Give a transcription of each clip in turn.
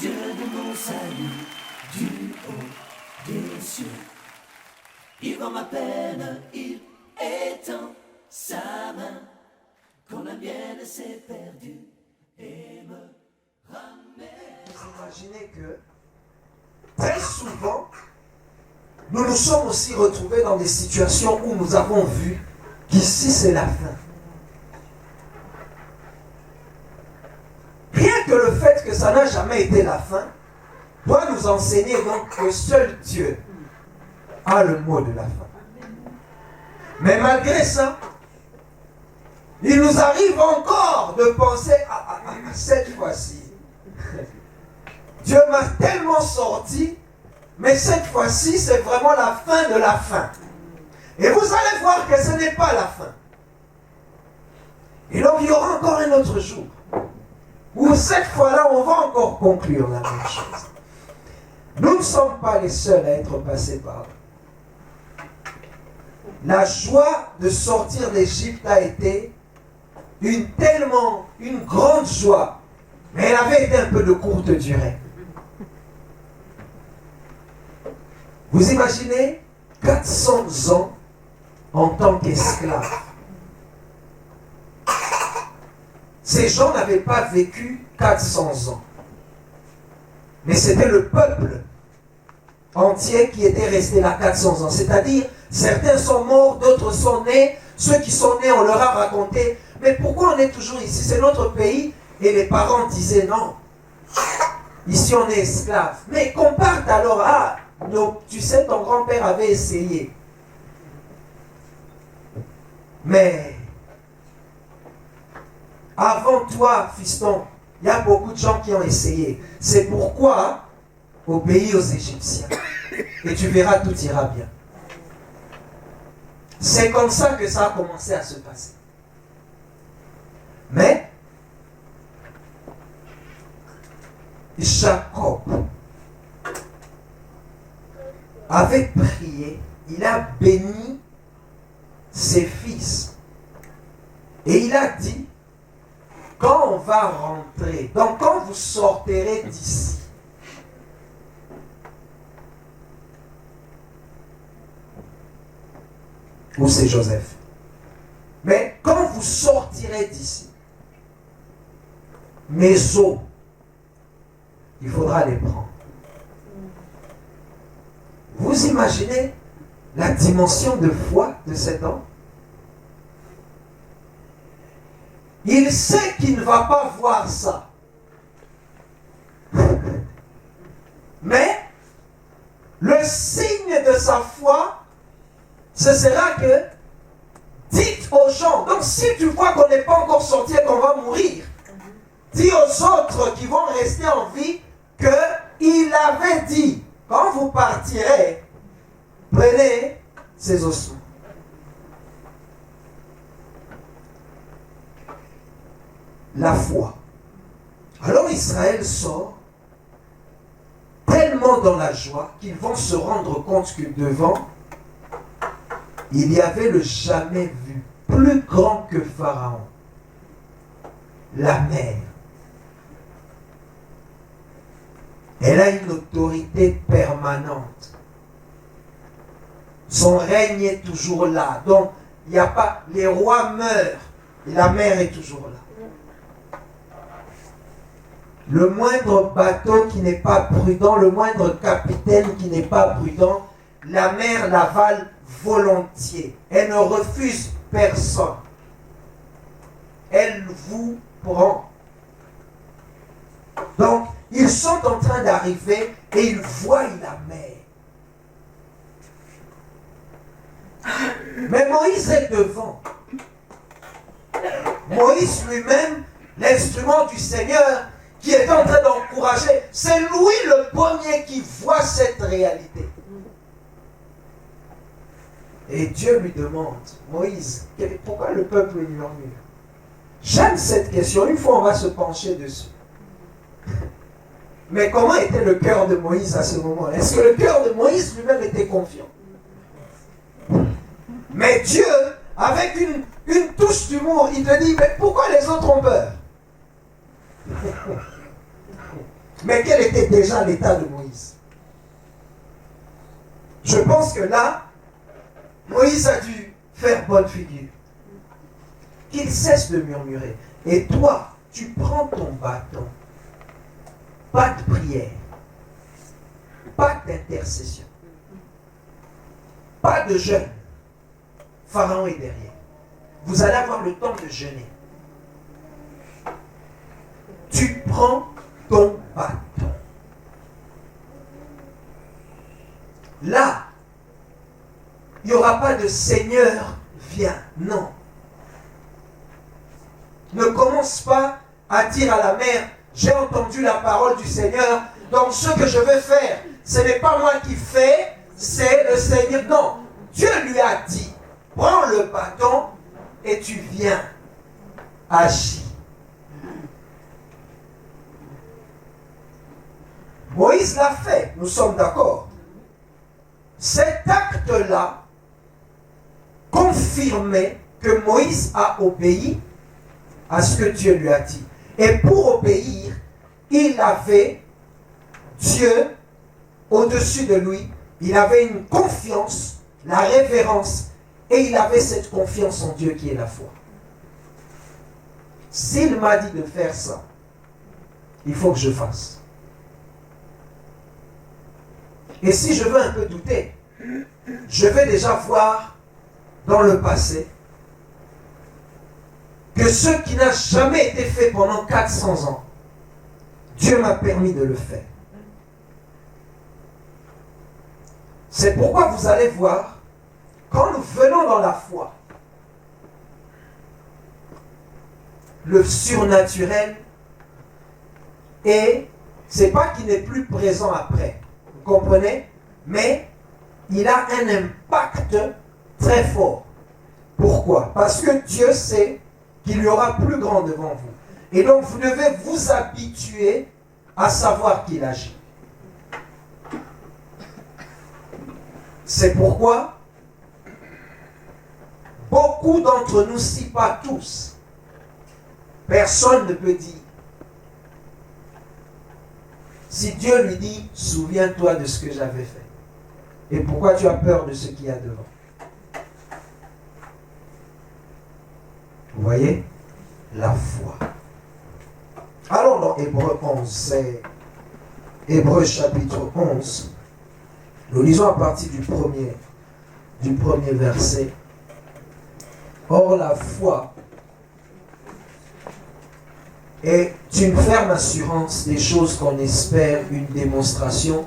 Dieu de mon salut, du haut des cieux. Il voit ma peine, il étend sa main. Quand la mienne s'est perdue et me ramène. Vous imaginez que très souvent, nous nous sommes aussi retrouvés dans des situations où nous avons vu qu'ici c'est la fin. Rien que le fait que ça n'a jamais été la fin doit nous enseigner donc que seul Dieu a le mot de la fin. Mais malgré ça, il nous arrive encore de penser à cette fois-ci. Dieu m'a tellement sorti, mais cette fois-ci, c'est vraiment la fin de la fin. Et vous allez voir que ce n'est pas la fin. Et donc, il y aura encore un autre jour où cette fois-là, on va encore conclure la même chose. Nous ne sommes pas les seuls à être passés par là. La joie de sortir d'Égypte a été une grande joie, mais elle avait été un peu de courte durée. Vous imaginez 400 ans en tant qu'esclaves. Ces gens n'avaient pas vécu 400 ans. Mais c'était le peuple entier qui était resté là 400 ans. C'est-à-dire, certains sont morts, d'autres sont nés. Ceux qui sont nés, on leur a raconté, mais pourquoi on est toujours ici? C'est notre pays. Et les parents disaient non. Ici, on est esclaves. Mais qu'on parte alors à... Donc, tu sais, ton grand-père avait essayé. Mais avant toi, fiston, il y a beaucoup de gens qui ont essayé. C'est pourquoi obéis aux Égyptiens. Et tu verras, tout ira bien. C'est comme ça que ça a commencé à se passer. Mais Jacob avait prié, il a béni ses fils. Et il a dit, quand on va rentrer, donc quand vous sortirez d'ici, ou c'est Joseph, mais quand vous sortirez d'ici, mes os, il faudra les prendre. Vous imaginez la dimension de foi de cet homme? Il sait qu'il ne va pas voir ça. Mais le signe de sa foi, ce sera que dites aux gens, donc si tu vois qu'on n'est pas encore sorti et qu'on va mourir, dis aux autres qui vont rester en vie qu'il avait dit, quand vous partirez, prenez ces ossements. La foi. Alors Israël sort tellement dans la joie qu'ils vont se rendre compte que devant, il y avait le jamais vu, plus grand que Pharaon, la mer. Elle a une autorité permanente. Son règne est toujours là. Donc, il n'y a pas... Les rois meurent et la mer est toujours là. Le moindre bateau qui n'est pas prudent, le moindre capitaine qui n'est pas prudent, la mer l'avale volontiers. Elle ne refuse personne. Elle vous prend. Donc, ils sont en train d'arriver et ils voient la mer. Mais Moïse est devant. Moïse lui-même, l'instrument du Seigneur, qui est en train d'encourager, c'est lui le premier qui voit cette réalité. Et Dieu lui demande, Moïse, pourquoi le peuple lui murmure? J'aime cette question, une fois on va se pencher dessus. Mais comment était le cœur de Moïse à ce moment-là? Est-ce que le cœur de Moïse lui-même était confiant? Mais Dieu, avec une touche d'humour, il te dit, mais pourquoi les autres ont peur? Mais quel était déjà l'état de Moïse? Je pense que là, Moïse a dû faire bonne figure. Qu'il cesse de murmurer. Et toi, tu prends ton bâton. Pas de prière. Pas d'intercession. Pas de jeûne. Pharaon est derrière. Vous allez avoir le temps de jeûner. Tu prends ton bâton. Là, il n'y aura pas de Seigneur, viens. Non. Ne commence pas à dire à la mère, j'ai entendu la parole du Seigneur, donc ce que je veux faire, ce n'est pas moi qui fais, c'est le Seigneur. Non, Dieu lui a dit, prends le bâton et tu viens, agis. Moïse l'a fait, nous sommes d'accord. Cet acte-là confirmait que Moïse a obéi à ce que Dieu lui a dit. Et pour obéir, il avait Dieu au-dessus de lui. Il avait une confiance, la révérence, et il avait cette confiance en Dieu qui est la foi. S'il m'a dit de faire ça, il faut que je fasse. Et si je veux un peu douter, je vais déjà voir dans le passé que ce qui n'a jamais été fait pendant 400 ans, Dieu m'a permis de le faire. C'est pourquoi vous allez voir, quand nous venons dans la foi, le surnaturel, et c'est pas qu'il n'est plus présent après, vous comprenez? Mais il a un impact très fort. Pourquoi? Parce que Dieu sait qu'il y aura plus grand devant vous. Et donc vous devez vous habituer à savoir qu'il agit. C'est pourquoi beaucoup d'entre nous, si pas tous, personne ne peut dire. Si Dieu lui dit, souviens-toi de ce que j'avais fait. Et pourquoi tu as peur de ce qu'il y a devant? Vous voyez? La foi. Allons dans Hébreux 11, c'est Hébreux chapitre 11. Nous lisons à partir du premier verset. Or la foi est une ferme assurance des choses qu'on espère, une démonstration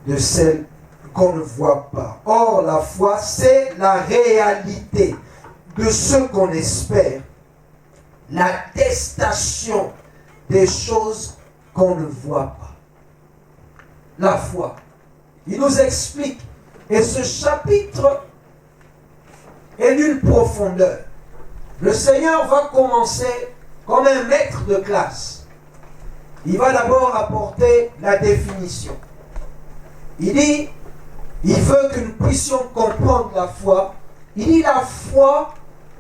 de celles qu'on ne voit pas. Or la foi, c'est la réalité de ce qu'on espère, l'attestation des choses qu'on ne voit pas. La foi. Il nous explique, et ce chapitre est d'une profondeur. Le Seigneur va commencer comme un maître de classe. Il va d'abord apporter la définition. Il dit, il veut que nous puissions comprendre la foi. Il dit, la foi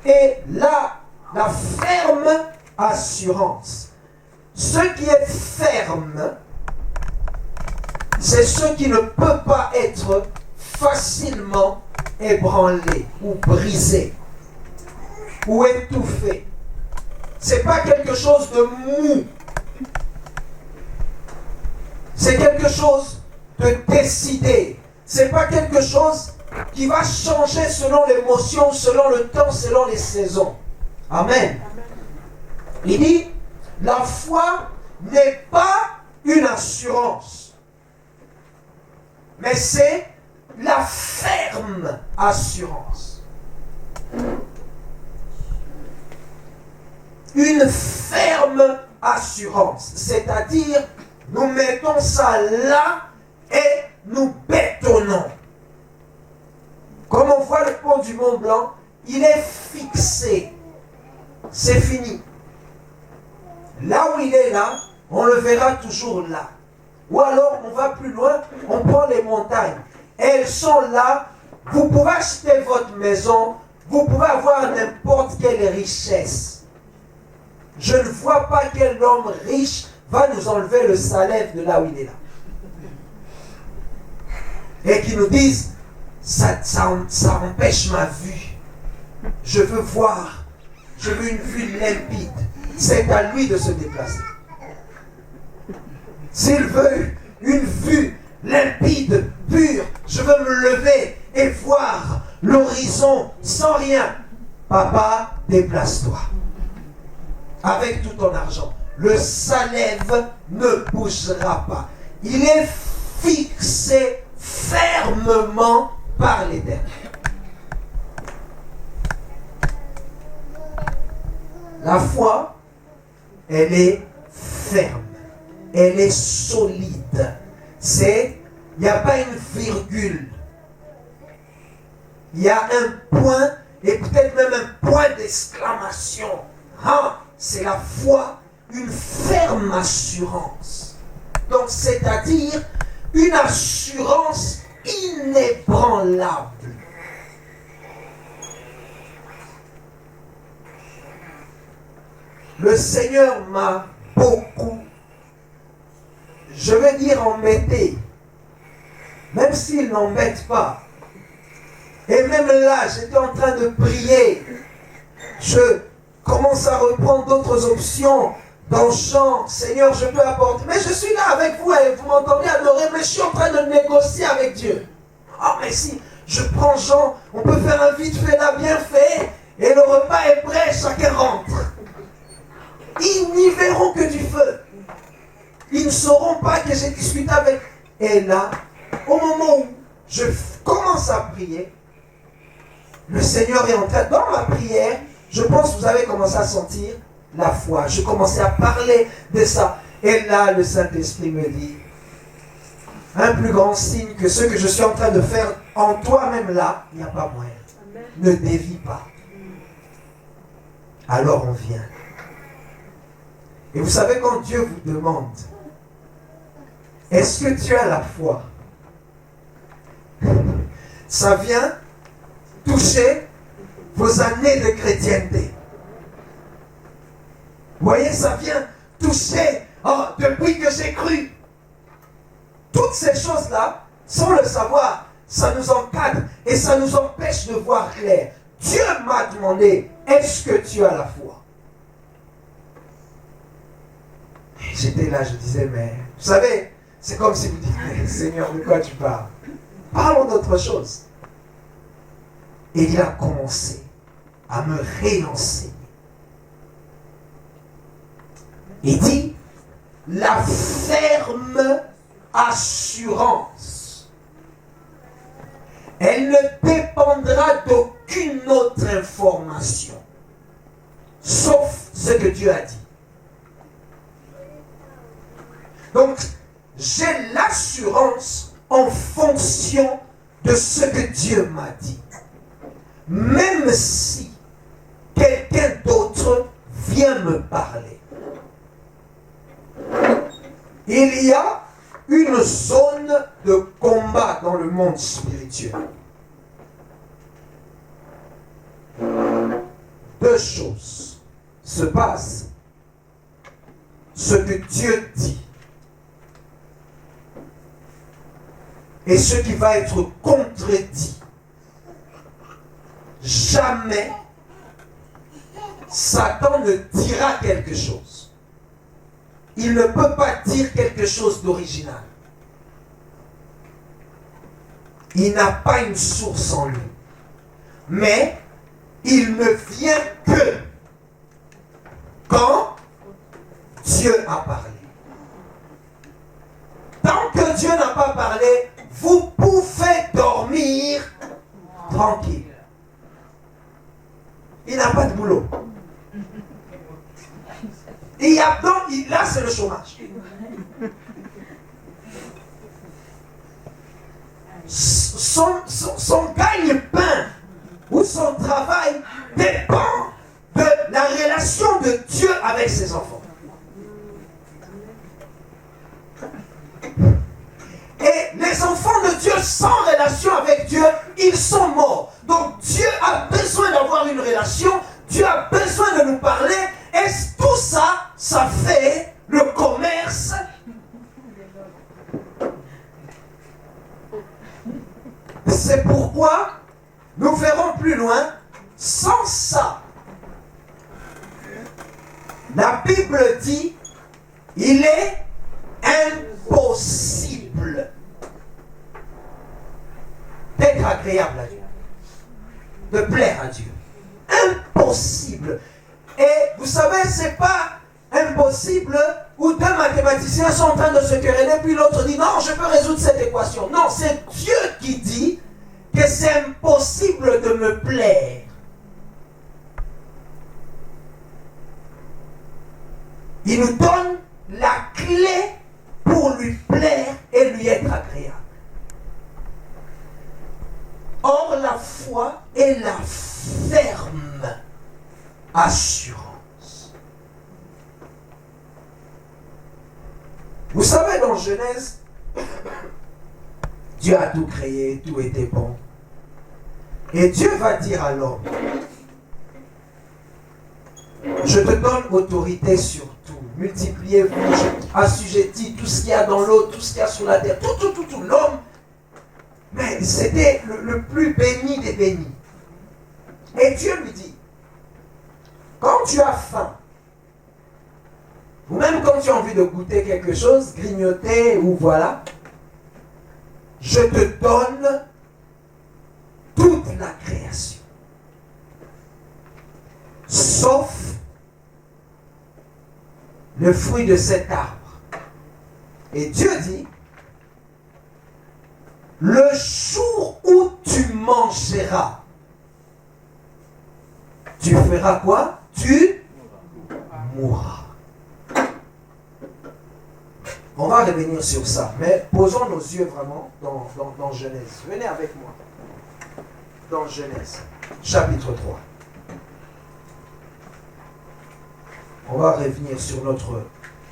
est la ferme assurance. Ce qui est ferme, c'est ce qui ne peut pas être facilement ébranlé ou brisé ou étouffé. C'est pas quelque chose de mou. C'est quelque chose de décidé. C'est pas quelque chose qui va changer selon l'émotion, selon le temps, selon les saisons. Amen. Il dit, la foi n'est pas une assurance, mais c'est la ferme assurance. Une ferme assurance, c'est-à-dire nous mettons ça là et nous bétonnons. Comme on voit le pont du Mont Blanc, il est fixé. C'est fini. Là où il est là, on le verra toujours là. Ou alors on va plus loin, on prend les montagnes. Elles sont là, vous pouvez acheter votre maison, vous pouvez avoir n'importe quelle richesse. Je ne vois pas quel homme riche va nous enlever le salève de là où il est là. Et qui nous disent, ça empêche ma vue. Je veux voir. Je veux une vue limpide. C'est à lui de se déplacer. S'il veut une vue limpide, pure, je veux me lever et voir l'horizon sans rien. Papa, déplace-toi. Avec tout ton argent. Le salève ne bougera pas. Il est fixé fermement par l'Éternel. La foi, elle est ferme. Elle est solide. Il n'y a pas une virgule. Il y a un point et peut-être même un point d'exclamation. Ah, c'est la foi, une ferme assurance. Donc, c'est-à-dire une assurance inébranlable. Le Seigneur m'a beaucoup, je vais dire, embêté, même s'il n'embête pas. Et même là, j'étais en train de prier. Je commence à reprendre d'autres options dans le chant. Seigneur, je peux apporter. Mais je suis là avec vous et vous m'entendez adorer, mais je suis en train de négocier avec Dieu. Ah, mais si je prends Jean, on peut faire un vite fait là, bien fait, et le repas est prêt, chacun rentre. Ils n'y verront que du feu. Ils ne sauront pas que j'ai discuté avec. Et là, au moment où je commence à prier, le Seigneur est en train, dans ma prière, je pense que vous avez commencé à sentir la foi. Je commençais à parler de ça. Et là, le Saint-Esprit me dit, un plus grand signe que ce que je suis en train de faire en toi-même là, il n'y a pas moyen. Ne dévie pas. Alors on vient. Et vous savez, quand Dieu vous demande, est-ce que tu as la foi? Ça vient toucher vos années de chrétienté. Vous voyez, ça vient toucher, oh, depuis que j'ai cru. Toutes ces choses-là, sans le savoir, ça nous encadre et ça nous empêche de voir clair. Dieu m'a demandé, est-ce que tu as la foi? Et j'étais là, je disais, mais vous savez, c'est comme si vous dites, mais Seigneur, de quoi tu parles? Parlons d'autre chose. Et il a commencé à me réenseigner. Il dit, la ferme assurance, elle ne dépendra d'aucune autre information, sauf ce que Dieu a dit. Donc, j'ai l'assurance en fonction de ce que Dieu m'a dit. Même si quelqu'un d'autre vient me parler. Il y a une zone de combat dans le monde spirituel. Deux choses se passent. Ce que Dieu dit et ce qui va être contredit. Jamais Satan ne dira quelque chose. Il ne peut pas dire quelque chose d'original. Il n'a pas une source en lui. Mais il ne vient que quand Dieu a parlé. Tant que Dieu n'a pas parlé, vous pouvez dormir tranquille. Il n'a pas de boulot. Et là, c'est le chômage. Son gagne-pain ou son travail dépend de la relation de Dieu avec ses enfants. Et les enfants de Dieu sans relation avec Dieu, ils sont morts. Donc Dieu a besoin d'avoir une relation, Dieu a besoin de nous parler, et tout ça, ça fait le commerce c'est pourquoi nous verrons plus loin, sans ça, la Bible dit, il est impossible d'être agréable à Dieu, de plaire à Dieu. Impossible. Et vous savez, c'est pas impossible où deux mathématiciens sont en train de se quereller, puis l'autre dit non, je peux résoudre cette équation. Non, c'est Dieu qui dit que c'est impossible de me plaire. Il nous donne la clé pour lui plaire et lui être agréable. Or, la foi est la ferme assurance. Vous savez, dans Genèse, Dieu a tout créé, tout était bon. Et Dieu va dire à l'homme, je te donne autorité sur tout. Multipliez-vous, assujettis tout ce qu'il y a dans l'eau, tout ce qu'il y a sur la terre, tout. L'homme, mais c'était le plus béni des bénis. Et Dieu lui dit, quand tu as faim, ou même quand tu as envie de goûter quelque chose, grignoter ou voilà, je te donne toute la création. Sauf le fruit de cet arbre. Et Dieu dit, le jour où tu mangeras, tu feras quoi? Tu mourras. On va revenir sur ça, mais posons nos yeux vraiment dans Genèse. Venez avec moi. Dans Genèse, chapitre 3. On va revenir sur notre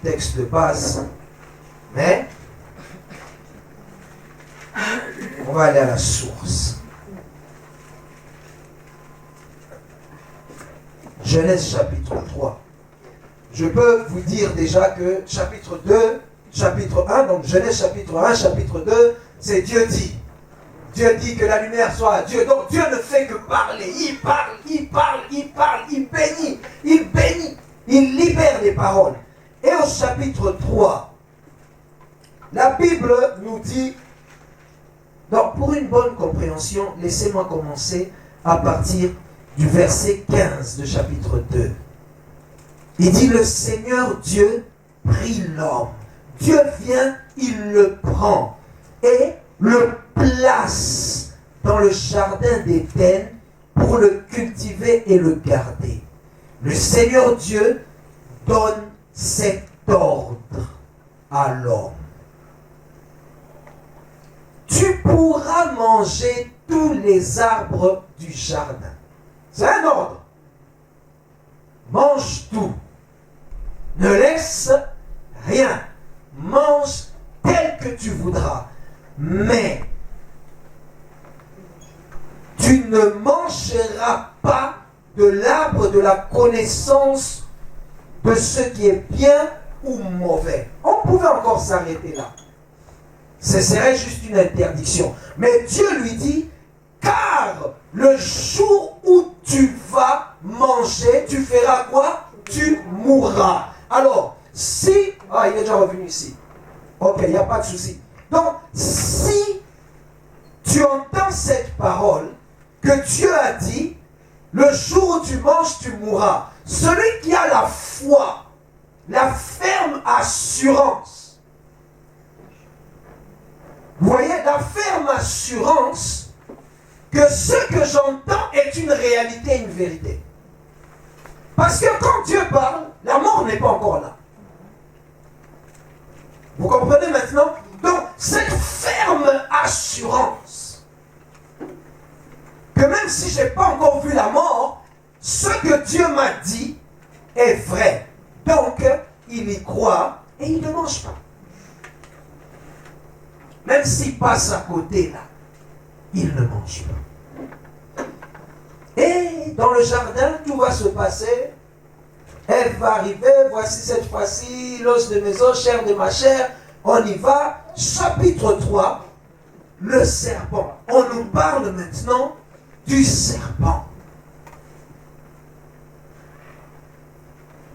texte de base, mais on va aller à la source. Genèse chapitre 3. Je peux vous dire déjà que chapitre 2, chapitre 1, donc Genèse chapitre 1, chapitre 2, c'est Dieu dit. Dieu dit que la lumière soit à Dieu. Donc Dieu ne fait que parler. Il parle, il bénit, il libère les paroles. Et au chapitre 3, la Bible nous dit, donc pour une bonne compréhension, laissez-moi commencer à partir du verset 15 de chapitre 2. Il dit, le Seigneur Dieu prit l'homme. Dieu vient, il le prend et le place dans le jardin d'Éden pour le cultiver et le garder. Le Seigneur Dieu donne cet ordre à l'homme. Tu pourras manger tous les arbres du jardin. C'est un ordre. Mange tout. Ne laisse rien. Mange tel que tu voudras. Mais tu ne mangeras pas de l'arbre de la connaissance de ce qui est bien ou mauvais. On pouvait encore s'arrêter là. Ce serait juste une interdiction. Mais Dieu lui dit, car le jour où tu vas manger, tu feras quoi? Tu mourras. Alors, si... Ah, il est déjà revenu ici. Ok, il n'y a pas de souci. Donc, si tu entends cette parole que Dieu a dit, le jour où tu manges, tu mourras. Celui qui a la foi, la ferme assurance. Vous voyez, la ferme assurance que ce que j'entends est une réalité, une vérité. Parce que quand Dieu parle, la mort n'est pas encore là. Vous comprenez maintenant? Donc, cette ferme assurance que même si je n'ai pas encore vu la mort, ce que Dieu m'a dit est vrai. Donc, il y croit et il ne mange pas. Même s'il passe à côté là, il ne mange pas. Et dans le jardin, tout va se passer. Elle va arriver, voici cette fois-ci, l'os de mes os, chair de ma chair. On y va. Chapitre 3, le serpent. On nous parle maintenant du serpent.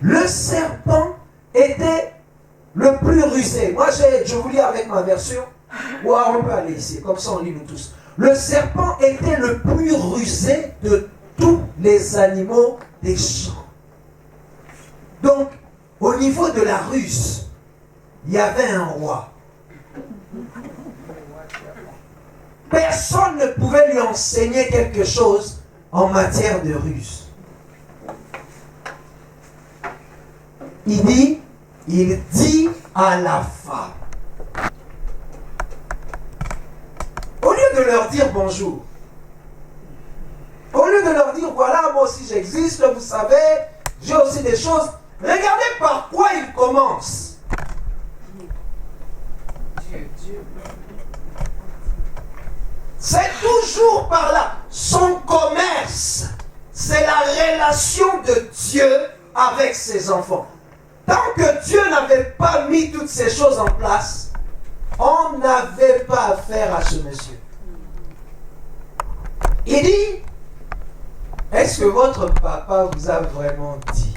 Le serpent était le plus rusé. Moi, je vous lis avec ma version. Ou on peut aller ici, comme ça on lit nous tous. Le serpent était le plus rusé de tous les animaux des champs. Donc, au niveau de la ruse, il y avait un roi. Personne ne pouvait lui enseigner quelque chose en matière de ruse. Il dit à la femme, au lieu de leur dire bonjour, au lieu de leur dire voilà, moi aussi j'existe, vous savez, j'ai aussi des choses, regardez par quoi il commence. C'est toujours par là. Son commerce, c'est la relation de Dieu avec ses enfants. Tant que Dieu n'avait pas mis toutes ces choses en place, on n'avait pas affaire à ce monsieur. Il dit, est-ce que votre papa vous a vraiment dit?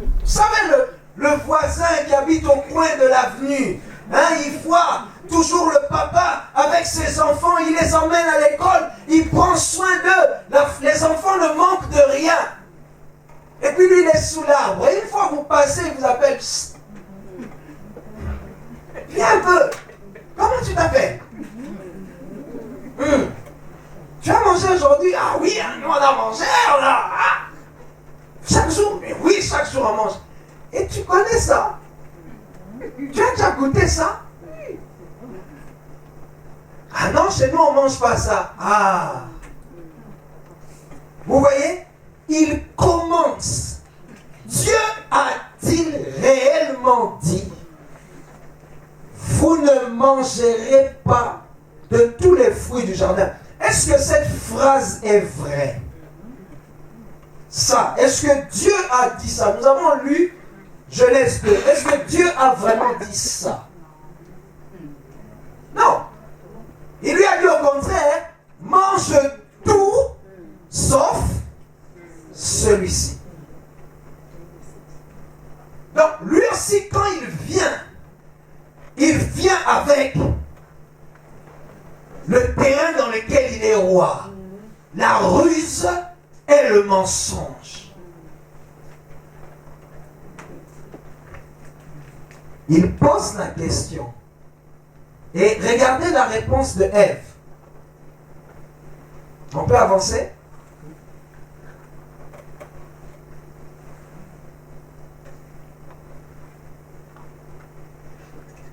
Vous savez, le voisin qui habite au coin de l'avenue, il voit toujours le papa avec ses enfants, il les emmène à l'école, il prend soin d'eux. Les enfants ne manquent de rien. Et puis lui, il est sous l'arbre. Et une fois que vous passez, il vous appelle. Psst. Viens un peu. Comment tu t'appelles? Tu as mangé aujourd'hui? Ah oui, nous on a mangé. Chaque jour? Mais oui, chaque jour on mange. Et tu connais ça? Tu as déjà goûté ça? Ah non, chez nous on ne mange pas ça. Ah. Vous voyez? Il commence. Dieu a-t-il réellement dit, vous ne mangerez pas de tous les fruits du jardin? Est-ce que cette phrase est vraie? Ça, est-ce que Dieu a dit ça? Nous avons lu Genèse 2. Est-ce que Dieu a vraiment dit ça? Non. Il lui a dit au contraire, mange tout sauf celui-ci. Donc, lui aussi, quand il vient avec le terrain dans lequel il est roi. La ruse et le mensonge. Il pose la question. Et regardez la réponse de Ève. On peut avancer?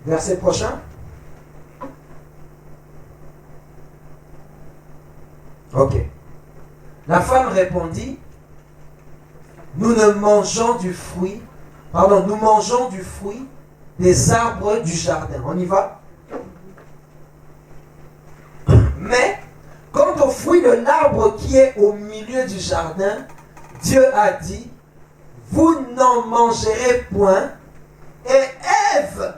Verset prochain. Ok. La femme répondit, nous mangeons du fruit des arbres du jardin. On y va? Mais, quant au fruit de l'arbre qui est au milieu du jardin, Dieu a dit, vous n'en mangerez point. Et Ève,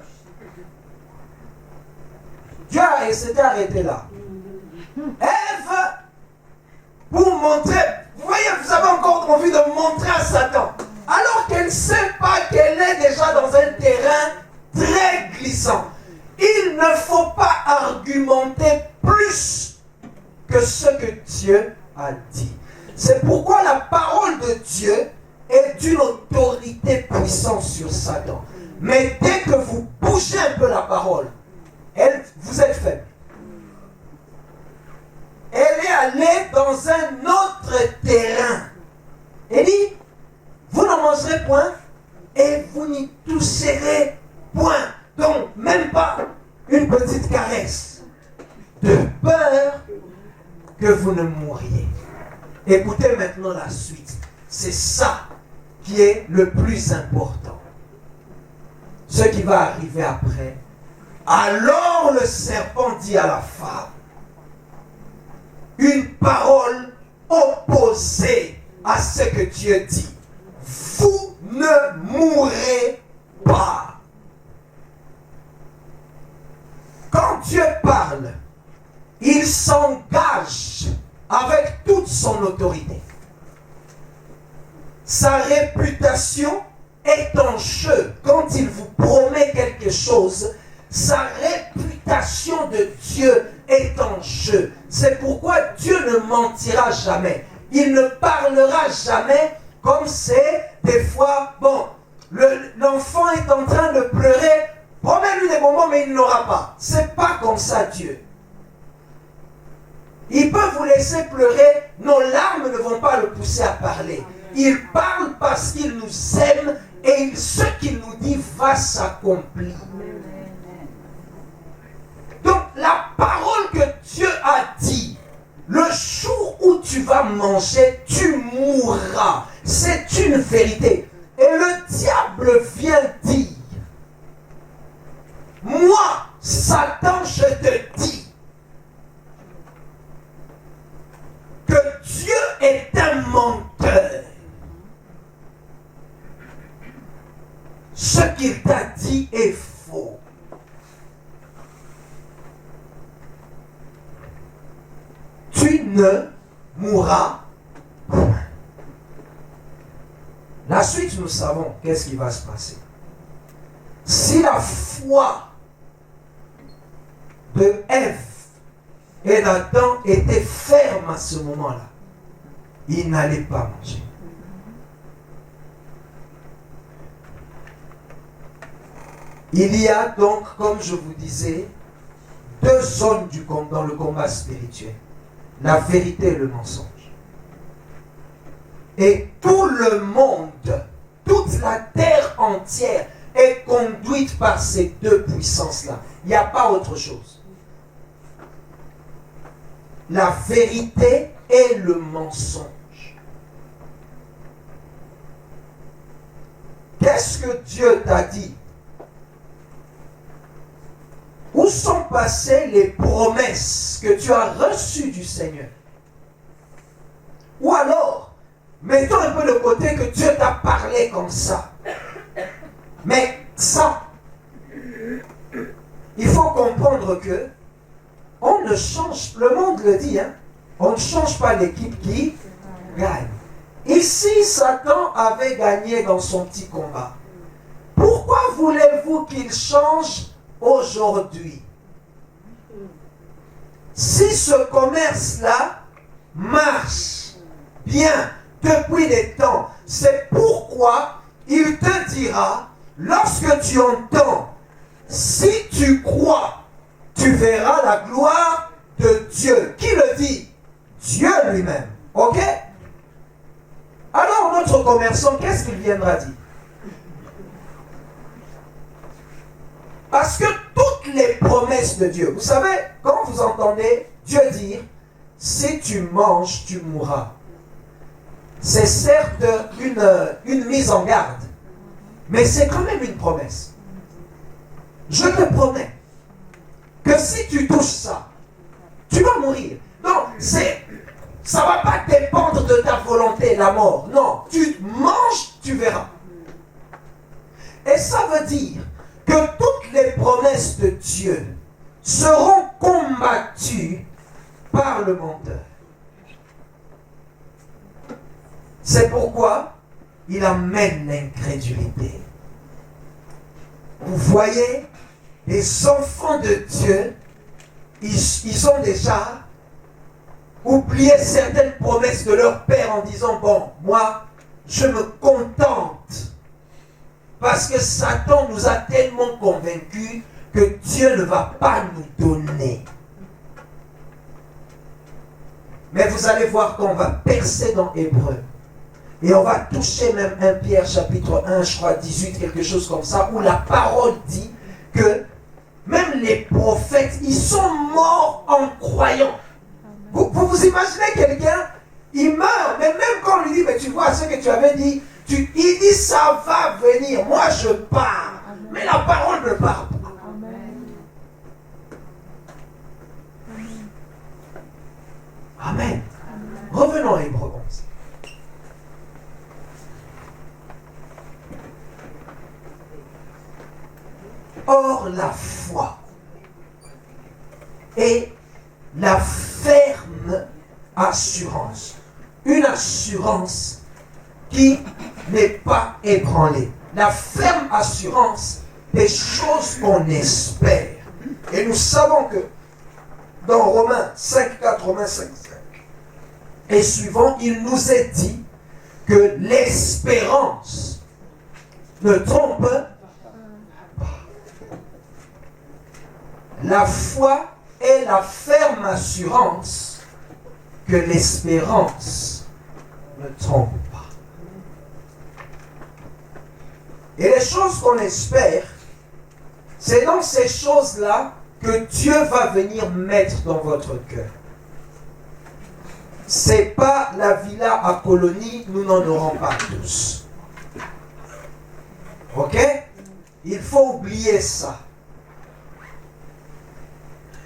Dieu s'était arrêté là. Ève, pour montrer, vous voyez, vous avez encore envie de montrer à Satan, alors qu'elle ne sait pas qu'elle est déjà dans un terrain très glissant. Il ne faut pas argumenter plus que ce que Dieu a dit. C'est pourquoi la parole de Dieu est d'une autorité puissante sur Satan. Mais dès que vous bougez un peu la parole, vous êtes faible. Elle est allée dans un autre terrain. Elle dit, vous n'en mangerez point et vous n'y toucherez point. Donc, même pas une petite caresse. De peur que vous ne mouriez. Écoutez maintenant la suite. C'est ça qui est le plus important. Ce qui va arriver après. Alors le serpent dit à la femme, une parole opposée à ce que Dieu dit. Vous ne mourrez pas. Quand Dieu parle, il s'engage avec toute son autorité. Sa réputation est en jeu. Quand il vous promet quelque chose, sa réputation de Dieu est en jeu. C'est pourquoi Dieu ne mentira jamais. Il ne parlera jamais comme c'est des fois, bon, l'enfant est en train de pleurer, promets-lui des moments, mais il n'aura pas. C'est pas comme ça Dieu. Il peut vous laisser pleurer, nos larmes ne vont pas le pousser à parler. Il parle parce qu'il nous aime et ce qu'il nous dit va s'accomplir. Donc la parole que Dieu a dit, le jour où tu vas manger, tu mourras. C'est une vérité. Et le diable vient dire, moi, Satan, je te dis que Dieu est un menteur. Ce qu'il t'a dit est faux. Tu ne mourras point. La suite, nous savons qu'est-ce qui va se passer. Si la foi de Ève et d'Adam était ferme à ce moment-là, ils n'allaient pas manger. Il y a donc, comme je vous disais, deux zones dans le combat spirituel. La vérité et le mensonge. Et tout le monde, toute la terre entière est conduite par ces deux puissances-là. Il n'y a pas autre chose. La vérité et le mensonge. Qu'est-ce que Dieu t'a dit? Où sont passées les promesses que tu as reçues du Seigneur? Ou alors, mettons un peu de côté que Dieu t'a parlé comme ça. Mais ça, il faut comprendre que on ne change, le monde le dit, hein, on ne change pas l'équipe qui gagne. Ici, Satan avait gagné dans son petit combat. Pourquoi voulez-vous qu'il change aujourd'hui? Si ce commerce-là marche bien depuis des temps, c'est pourquoi il te dira, lorsque tu entends, si tu crois, tu verras la gloire de Dieu. Qui le dit? Dieu lui-même. Ok? Alors notre commerçant, qu'est-ce qu'il viendra dire? Parce que toutes les promesses de Dieu, vous savez, quand vous entendez Dieu dire, si tu manges, tu mourras. C'est certes une mise en garde, mais c'est quand même une promesse. Je te promets que si tu touches ça, tu vas mourir. Donc, ça ne va pas dépendre de ta volonté, la mort. Non, tu manges, tu verras. Et ça veut dire que toutes les promesses de Dieu seront combattues par le menteur. C'est pourquoi il amène l'incrédulité. Vous voyez, les enfants de Dieu, ils ont déjà oublié certaines promesses de leur père en disant, bon, moi, je me contente. Parce que Satan nous a tellement convaincus que Dieu ne va pas nous donner. Mais vous allez voir qu'on va percer dans Hébreu. Et on va toucher même 1 Pierre chapitre 1, je crois 18, quelque chose comme ça, où la parole dit que même les prophètes, ils sont morts en croyant. Vous imaginez quelqu'un, il meurt, mais même quand on lui dit, mais tu vois ce que tu avais dit, il dit ça va venir, moi je pars. Amen. Mais la parole ne part pas. Amen. Amen. Amen. Revenons à Hébreux 11. Or la foi est la ferme assurance. Une assurance qui n'est pas ébranlée. La ferme assurance des choses qu'on espère. Et nous savons que dans Romains 5,4, Romains 5,5 et suivant, il nous est dit que l'espérance ne trompe pas. La foi est la ferme assurance que l'espérance ne trompe pas. Et les choses qu'on espère, c'est dans ces choses-là que Dieu va venir mettre dans votre cœur. C'est pas la villa à colonie, nous n'en aurons pas tous. Ok? Il faut oublier ça.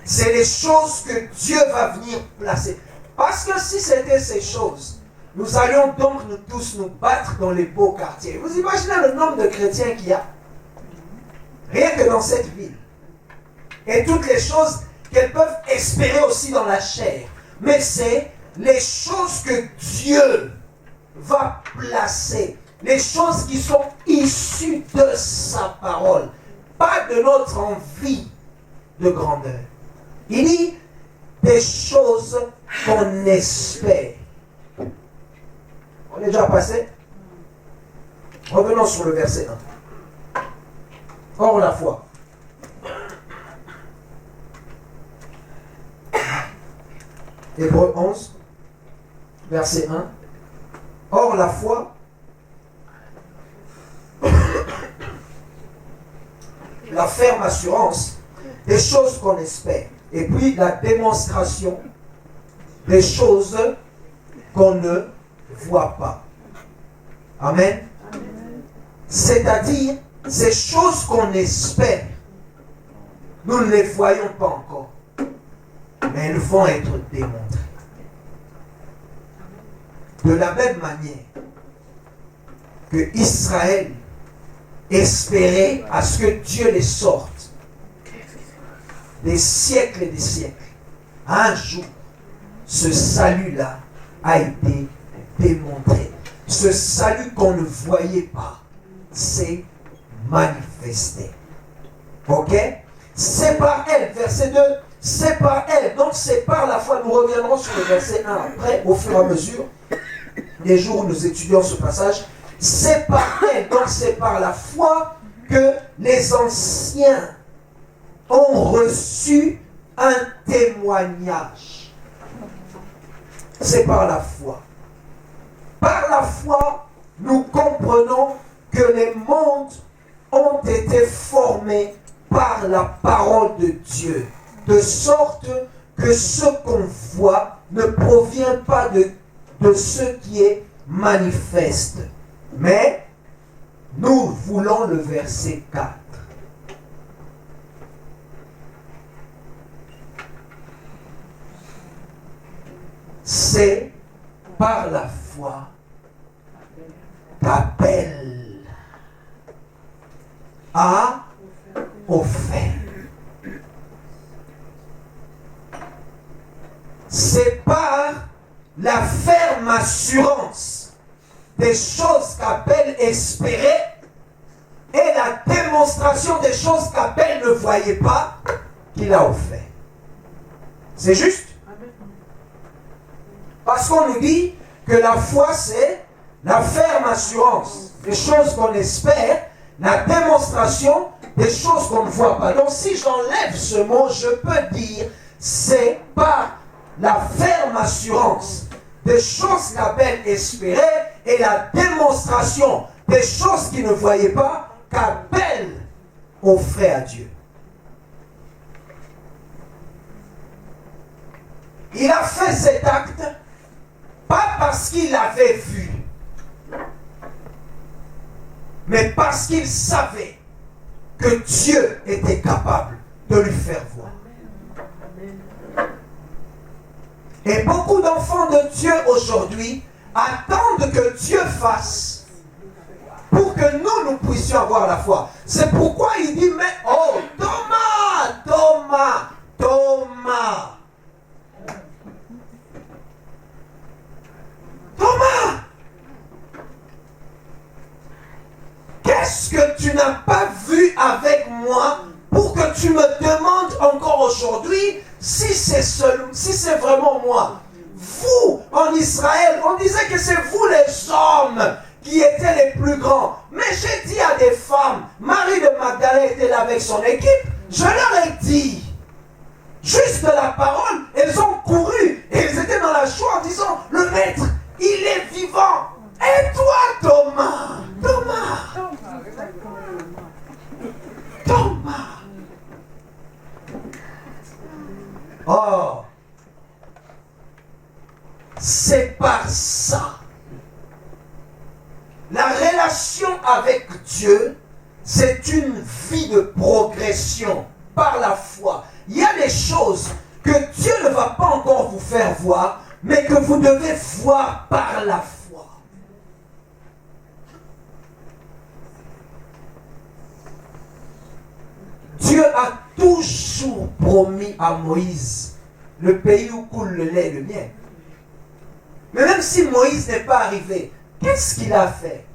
C'est les choses que Dieu va venir placer. Parce que si c'était ces choses, nous allions donc nous tous nous battre dans les beaux quartiers. Vous imaginez le nombre de chrétiens qu'il y a? Rien que dans cette ville. Et toutes les choses qu'elles peuvent espérer aussi dans la chair. Mais c'est les choses que Dieu va placer. Les choses qui sont issues de sa parole. Pas de notre envie de grandeur. Il dit des choses qu'on espère. On est déjà passé? Revenons sur le verset 1. Or la foi. Hébreux 11, verset 1. Or la foi, la ferme assurance des choses qu'on espère. Et puis la démonstration des choses qu'on ne voit pas. Amen. C'est-à-dire, ces choses qu'on espère, nous ne les voyons pas encore, mais elles vont être démontrées. De la même manière que Israël espérait à ce que Dieu les sorte des siècles et des siècles, un jour, ce salut-là a été démontré. Ce salut qu'on ne voyait pas s'est manifesté. Ok? C'est par elle, verset 2, c'est par elle. Donc c'est par la foi. Nous reviendrons sur le verset 1 après, au fur et à mesure des jours où nous étudions ce passage. C'est par elle, donc c'est par la foi que les anciens ont reçu un témoignage. C'est par la foi. Par la foi, nous comprenons que les mondes ont été formés par la parole de Dieu, de sorte que ce qu'on voit ne provient pas de ce qui est manifeste. Mais nous voulons le verset 4. C'est par la foi qu'Abel a offert. C'est par la ferme assurance des choses qu'Abel espérait et la démonstration des choses qu'Abel ne voyait pas qu'il a offert. C'est juste? Parce qu'on nous dit que la foi, c'est la ferme assurance des choses qu'on espère, la démonstration des choses qu'on ne voit pas. Donc si j'enlève ce mot, je peux dire c'est par la ferme assurance des choses qu'Abel espérait et la démonstration des choses qu'il ne voyait pas qu'Abel offrait à Dieu. Il a fait cet acte pas parce qu'il l'avait vu, mais parce qu'il savait que Dieu était capable de lui faire voir. Et beaucoup d'enfants de Dieu aujourd'hui attendent que Dieu fasse pour que nous puissions avoir la foi. C'est pourquoi il dit, mais oh, Thomas, si c'est vraiment moi, vous, en Israël, on disait que c'est vous les hommes qui étaient les plus grands. Mais j'ai dit à des femmes, Marie de Magdalene était là avec son équipe, je leur ai dit, juste la parole, elles ont couru, et elles étaient dans la joie en disant, le maître, il est vivant. Et toi, Thomas, oh, c'est par ça. La relation avec Dieu, c'est une vie de progression par la foi. Il y a des choses que Dieu ne va pas encore vous faire voir, mais que vous devez voir par la foi. Dieu a toujours promis à Moïse le pays où coule le lait et le miel. Mais même si Moïse n'est pas arrivé, qu'est-ce qu'il a fait?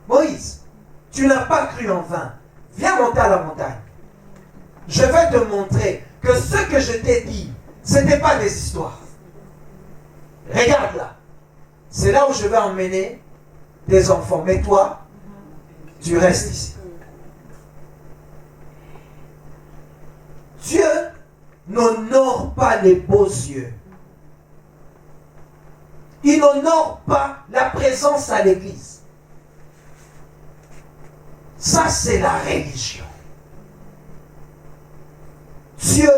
Moïse, tu n'as pas cru en vain. Viens monter à la montagne. Je vais te montrer que ce que je t'ai dit, ce n'était pas des histoires. Regarde là. C'est là où je vais emmener tes enfants. Mais toi, tu restes ici. Dieu n'honore pas les beaux yeux. Il n'honore pas la présence à l'église. Ça, c'est la religion. Dieu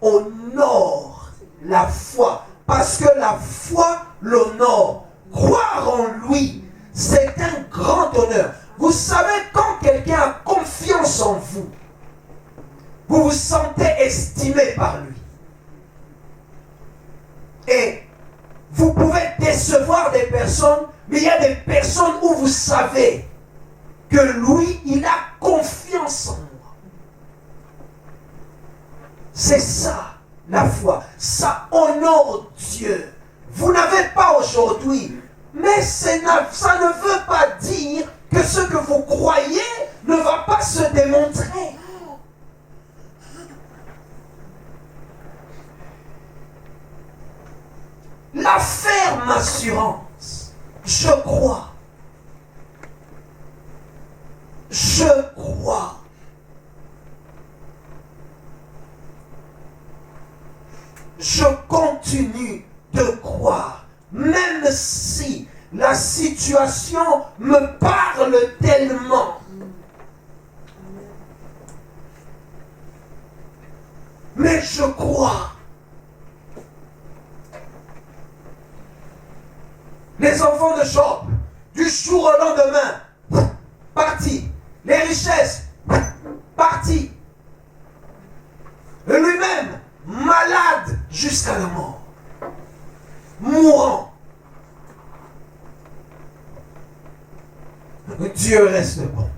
honore la foi parce que la foi l'honore. Croire en lui, c'est un grand honneur. Vous savez, quand quelqu'un a confiance en vous, vous vous sentez estimé par lui. Et vous pouvez décevoir des personnes, mais il y a des personnes où vous savez que lui, il a confiance en moi. C'est ça, la foi. Ça honore Dieu. Vous n'avez pas aujourd'hui, mais ça ne veut pas dire que ce que vous croyez ne va pas se démontrer. La ferme assurance, je crois. Je crois. Je continue de croire, même si la situation me parle tellement. Mais je crois. Les enfants de Job, du jour au lendemain, partis. Les richesses, partis. Et lui-même, malade jusqu'à la mort. Mourant. Dieu reste bon.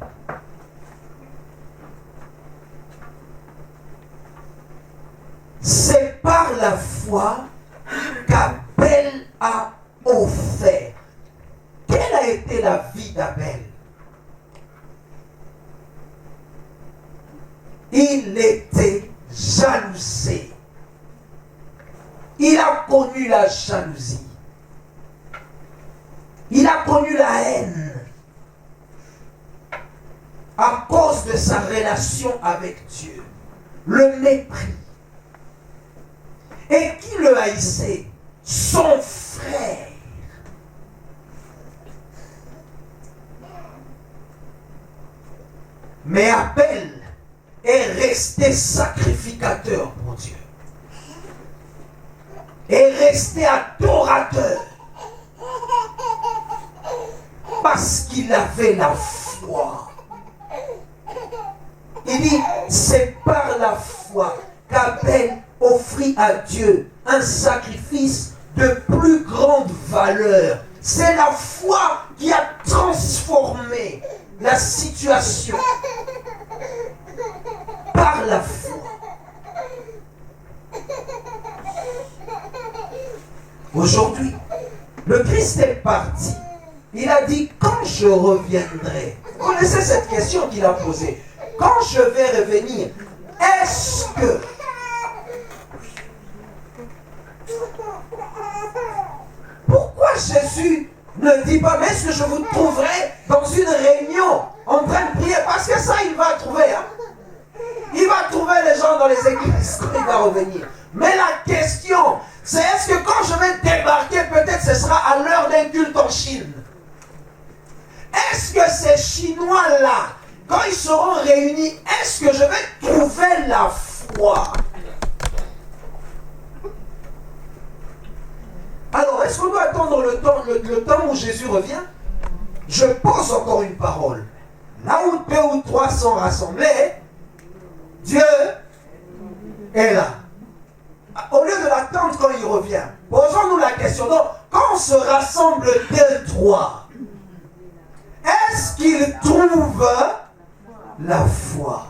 C'est par la foi qu'Abel a offert. Quelle a été la vie d'Abel? Il était jalousé. Il a connu la jalousie. Il a connu la haine à cause de sa relation avec Dieu. Le mépris. Et qui le haïssait? Son frère. Mais Abel est resté sacrificateur pour Dieu. Est resté adorateur. Parce qu'il avait la foi. Il dit, c'est par la foi qu'Abel offrit à Dieu un sacrifice de plus grande valeur. C'est la foi qui a transformé la situation. Par la foi. Aujourd'hui, le Christ est parti. Il a dit, quand je reviendrai. Vous connaissez cette question qu'il a posée. Quand je vais revenir, est-ce que Jésus ne dit pas, mais est-ce que je vous trouverai dans une réunion en train de prier? Parce que ça, il va trouver. Hein? Il va trouver les gens dans les églises quand il va revenir. Mais la question, c'est est-ce que quand je vais débarquer, peut-être ce sera à l'heure d'un culte en Chine? Est-ce que ces Chinois-là, quand ils seront réunis, est-ce que je vais trouver la foi? Alors, est-ce qu'on doit attendre le temps où Jésus revient? Je pose encore une parole. Là où 2 ou 3 sont rassemblés, Dieu est là. Au lieu de l'attendre quand il revient, posons-nous la question. Donc, quand on se rassemble 2, 3, est-ce qu'ils trouvent la foi?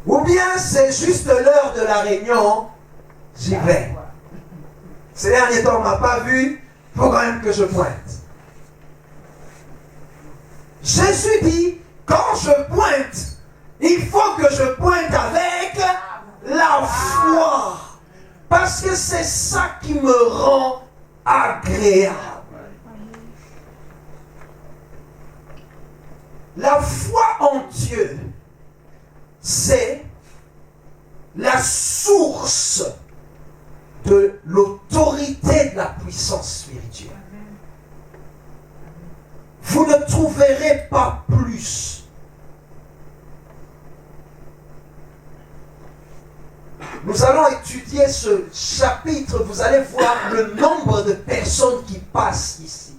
Ou bien c'est juste l'heure de la réunion, j'y vais. Ces derniers temps, on ne m'a pas vu, il faut quand même que je pointe. Jésus dit, quand je pointe, il faut que je pointe avec la foi. Parce que c'est ça qui me rend agréable. La foi en Dieu, c'est la source de l'autorité de la puissance spirituelle. Vous ne trouverez pas plus. Nous allons étudier ce chapitre, vous allez voir le nombre de personnes qui passent ici.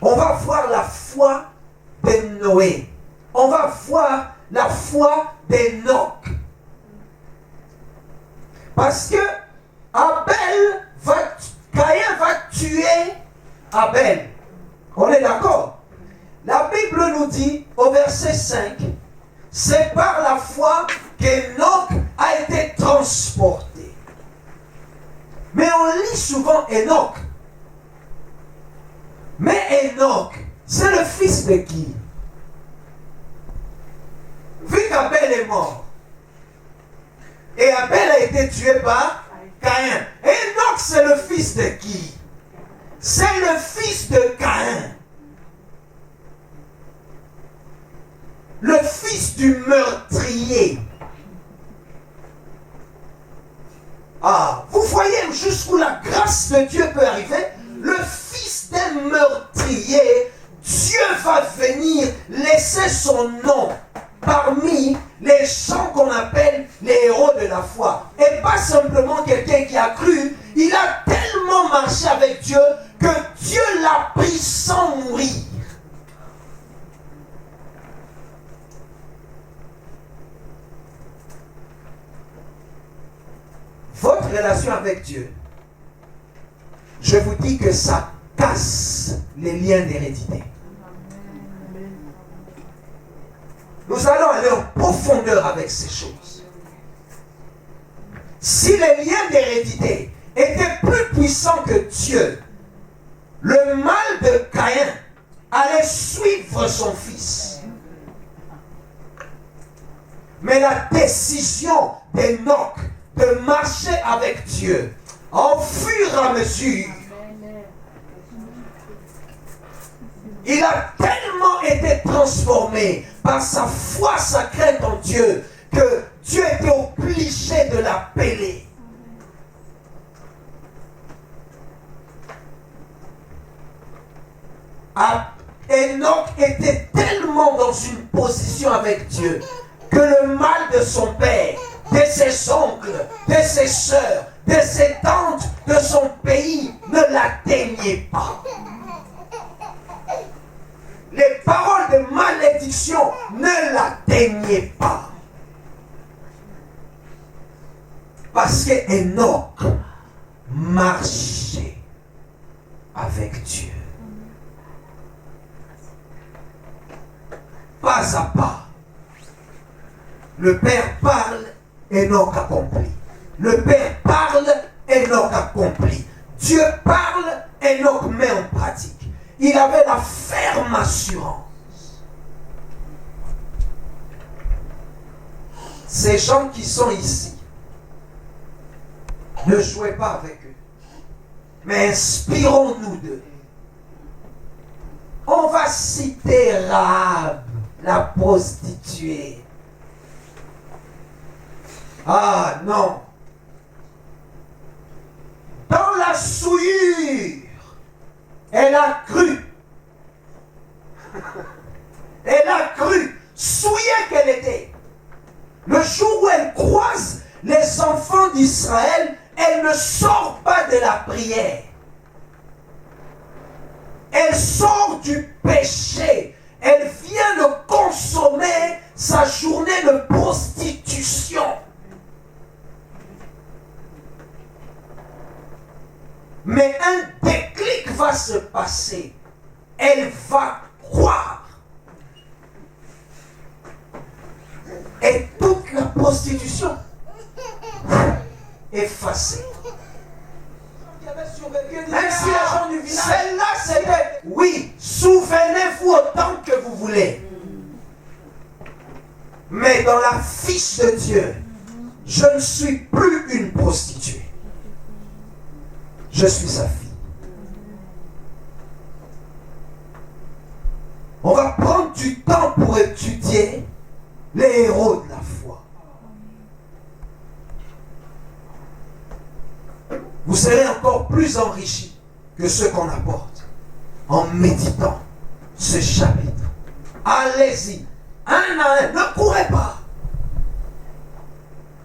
On va voir la foi de Noé. On va voir la foi d'Enoch. Parce que Caïn va tuer Abel. On est d'accord? La Bible nous dit au verset 5, c'est par la foi qu'Enoch a été transporté. Mais on lit souvent Enoch. Mais Enoch, c'est le fils de qui? Vu qu'Abel est mort, et Abel a été tué par Caïn. Enoch, c'est le fils de qui? C'est le fils de Caïn. Le fils du meurtrier. Ah, vous voyez jusqu'où la grâce de Dieu peut arriver? Le fils d'un meurtrier, Dieu va venir laisser son nom parmi les gens qu'on appelle les héros de la foi. Et pas simplement quelqu'un qui a cru, il a tellement marché avec Dieu que Dieu l'a pris sans mourir. Votre relation avec Dieu, je vous dis que ça casse les liens d'hérédité. Nous allons aller en profondeur avec ces choses. Si les liens d'hérédité étaient plus puissants que Dieu, le mal de Caïn allait suivre son fils. Mais la décision d'Enoch de marcher avec Dieu, en fur et à mesure, il a tellement été transformé par sa foi, sa crainte en Dieu, que Dieu était obligé de l'appeler. Enoch était tellement dans une position avec Dieu que le mal de son père, de ses oncles, de ses sœurs, de ses tantes, de son pays ne l'atteignait pas. Les paroles de malédiction ne l'atteignaient pas. Parce que Enoch marchait avec Dieu. Pas à pas. Le Père parle, Enoch accomplit. Le Père parle, Enoch accomplit. Dieu parle, Enoch met en pratique. Il avait la ferme assurance. Ces gens qui sont ici, Ne jouez pas avec eux. Mais inspirons-nous d'eux. On va citer Rahab, la prostituée. Ah non. Dans la souillure, elle a cru. Elle a cru, souillée qu'elle était. Le jour où elle croise les enfants d'Israël, elle ne sort pas de la prière. Elle sort du péché. Elle vient de consommer sa journée de prostitution. Mais un déclic va se passer. Elle va croire. Et toute la prostitution effacée. Même si les gens du village, celle-là c'était, oui, souvenez-vous autant que vous voulez. Mais dans la fiche de Dieu, je ne suis plus une prostituée. Je suis sa fille. On va prendre du temps pour étudier les héros de la foi. Vous serez encore plus enrichis que ceux qu'on apporte en méditant ce chapitre. Allez-y, un à un, ne courez pas.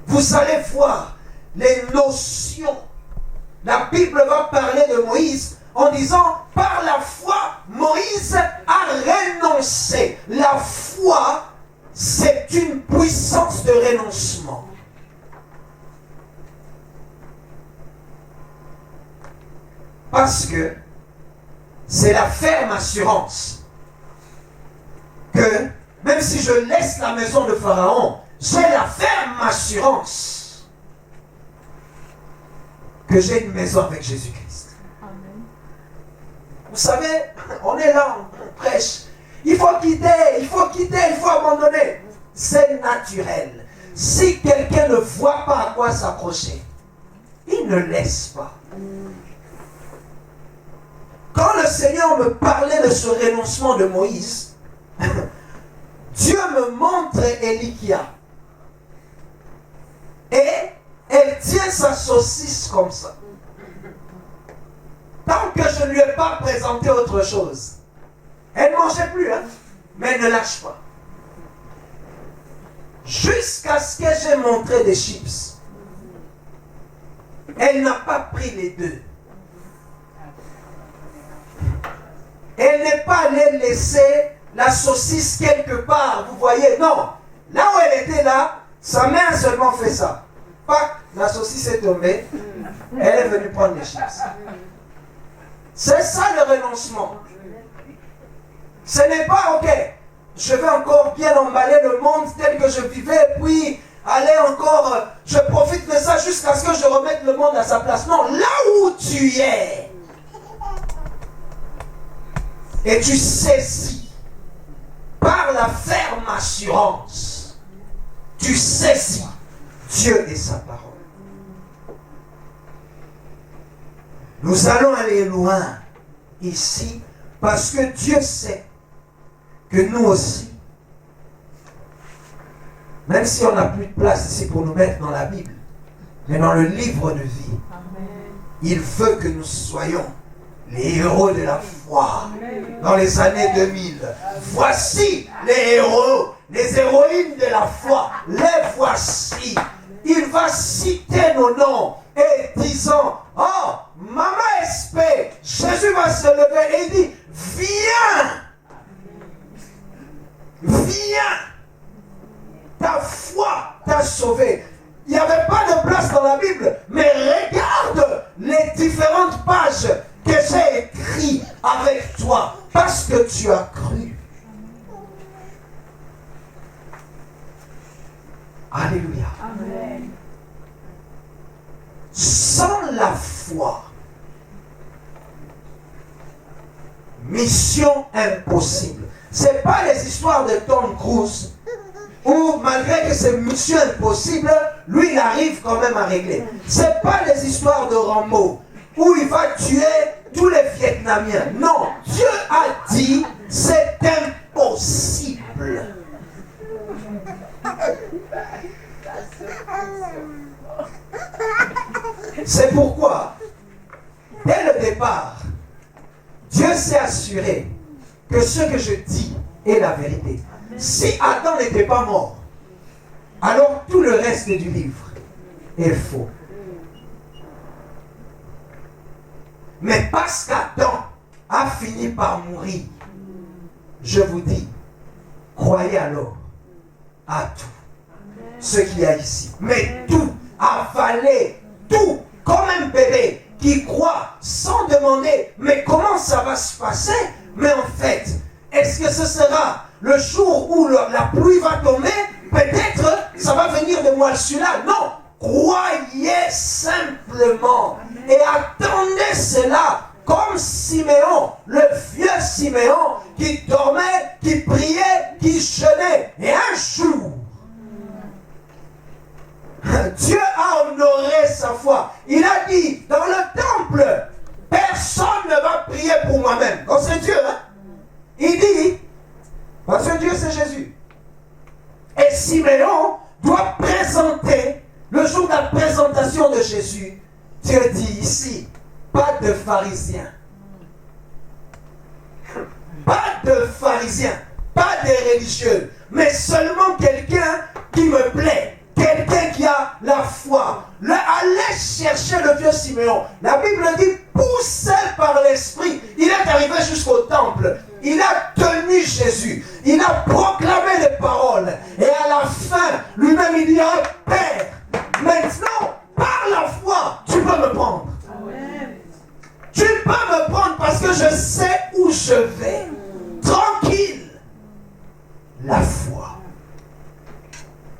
Vous allez voir les notions. La Bible va parler de Moïse en disant, par la foi, Moïse a renoncé. La foi, c'est une puissance de renoncement. Parce que c'est la ferme assurance que même si je laisse la maison de Pharaon, j'ai la ferme assurance que j'ai une maison avec Jésus-Christ. Amen. Vous savez, on est là, on prêche. Il faut quitter, il faut abandonner. C'est naturel. Si quelqu'un ne voit pas à quoi s'accrocher, il ne laisse pas. Quand le Seigneur me parlait de ce renoncement de Moïse, Dieu me montre Elikia. Et elle tient sa saucisse comme ça. Tant que je ne lui ai pas présenté autre chose. Elle ne mangeait plus, hein, mais elle ne lâche pas. Jusqu'à ce que j'ai montré des chips. Elle n'a pas pris les deux. Elle n'est pas allée laisser la saucisse quelque part, vous voyez, non. Là où elle était là, sa main a seulement fait ça. Pac, la saucisse est tombée, elle est venue prendre les chips. C'est ça le renoncement. Ce n'est pas, ok, je vais encore bien emballer le monde tel que je vivais, puis aller encore, je profite de ça jusqu'à ce que je remette le monde à sa place. Non, là où tu es, et tu saisis par la ferme assurance, tu saisis Dieu et sa parole. Nous allons aller loin ici parce que Dieu sait que nous aussi, même si on n'a plus de place ici pour nous mettre dans la Bible, mais dans le livre de vie, Amen. Il veut que nous soyons les héros de la foi dans les années 2000. Voici les héros, les héroïnes de la foi. Les voici. Il va citer nos noms et disant, oh, Maman SP, Jésus va se lever et il dit, viens, viens, ta foi t'a sauvé. Il n'y avait pas de place dans la Bible, mais regarde les différentes pages que j'ai écrites avec toi, parce que tu as cru. Alléluia. Amen. Sans la foi, mission impossible. Ce n'est pas les histoires de Tom Cruise où, malgré que c'est mission impossible, lui, il arrive quand même à régler. Ce n'est pas les histoires de Rambo où il va tuer tous les Vietnamiens. Non, Dieu a dit, c'est impossible. C'est pourquoi, dès le départ, Dieu s'est assuré que ce que je dis est la vérité. Si Adam n'était pas mort, alors tout le reste du livre est faux. Mais parce qu'Adam a fini par mourir, je vous dis, croyez alors à tout ce qu'il y a ici. Mais tout, avalez tout, comme un bébé qui croit sans demander, mais comment ça va se passer? Mais en fait, est-ce que ce sera le jour où la pluie va tomber? Peut-être ça va venir de moi celui-là. Non, croyez simplement et attendez cela comme Siméon, le vieux Siméon qui dormait, qui priait, qui jeûnait. Et un jour, Dieu a honoré sa foi. Il a dit, dans le temple, personne ne va prier pour moi-même. Comme c'est Dieu, hein? Il dit, parce que Dieu c'est Jésus. Et Siméon doit présenter, le jour de la présentation de Jésus, Dieu dit ici, pas de pharisiens. Pas de pharisiens, pas de religieux, mais seulement quelqu'un qui me plaît. Quelqu'un qui a la foi. Allez chercher le vieux Siméon. La Bible dit, poussé par l'Esprit, il est arrivé jusqu'au temple. Il a tenu Jésus. Il a proclamé les paroles. Et à la fin, lui-même il dit, oh, Père, maintenant, par la foi, tu peux me prendre. Tu peux me prendre parce que je sais où je vais. Tranquille. La foi.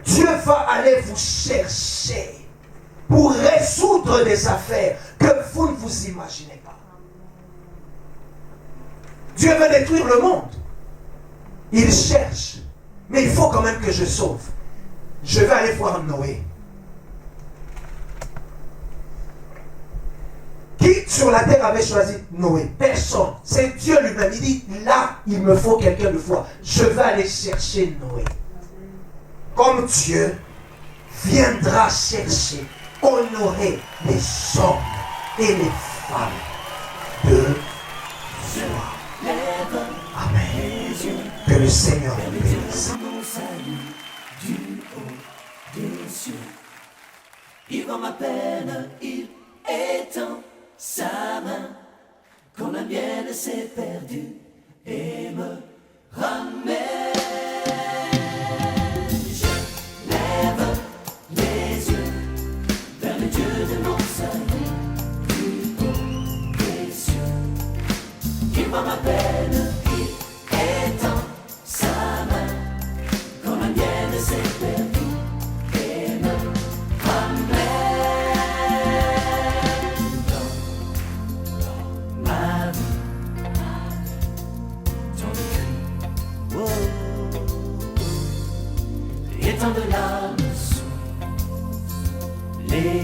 Dieu va aller vous chercher pour résoudre des affaires que vous ne vous imaginez pas. Dieu veut détruire le monde. Il cherche. Mais il faut quand même que je sauve. Je vais aller voir Noé. Qui sur la terre avait choisi Noé? Personne. C'est Dieu lui-même. Il dit, là, il me faut quelqu'un de foi. Je vais aller chercher Noé. Comme Dieu viendra chercher, honorer les hommes et les femmes de foi. Amen. Que le Seigneur nous bénisse. Du haut des cieux, il voit ma peine, il étend sa main quand la mienne s'est perdue et me ramène. Ma peine, il étend sa main quand la mienne s'est perdue et me ramène dans ma vie. Tant de cris, oh, et tant de larmes sous les